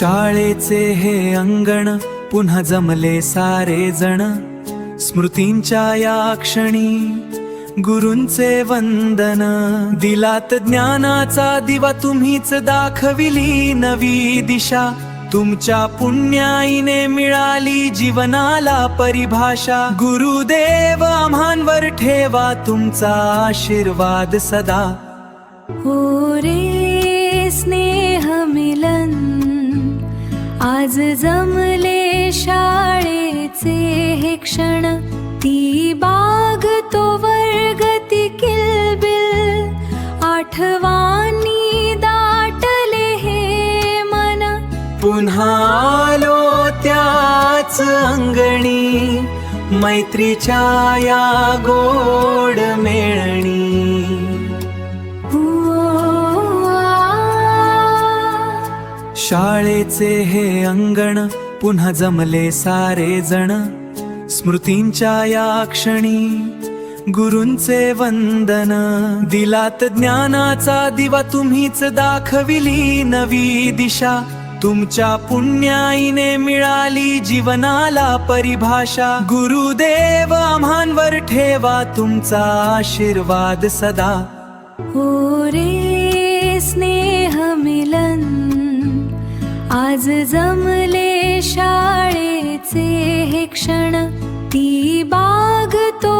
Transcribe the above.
शाळेचे हे अंगण पुन्हा जमले सारे जण, स्मृतींच्या या क्षणी गुरूंचे वंदन. दिलात ज्ञानाचा दिवा तुम्हीच दाखविली नवी दिशा, तुमच्या पुण्याईने मिळाली जीवनाला परिभाषा. गुरुदेव आम्हांवर ठेवा तुमचा आशीर्वाद सदा. हो रे स्नेह मिलन, आज जमले शाळेचे हे क्षण. ती बाग तो वर्ग ती किलबिल, आठवांनी दाटले हे मन. पुन्हा आलो त्याच अंगणी, मैत्रीच्या या गोड मेळणी. शाळेचे हे अंगण पुन्हा जमले सारे जण, स्मृतींच्या या क्षणी गुरूंचे वंदन. दिलात ज्ञानाचा दिवा तुम्हीच दाखविली नवी दिशा, तुमच्या पुण्याईने मिळाली जीवनाला परिभाषा. गुरुदेव आम्हांवर ठेवा तुमचा आशीर्वाद सदा. हो रे स्नेह मिलन, आज जमले शाळेचे हे क्षण. ती बाग तो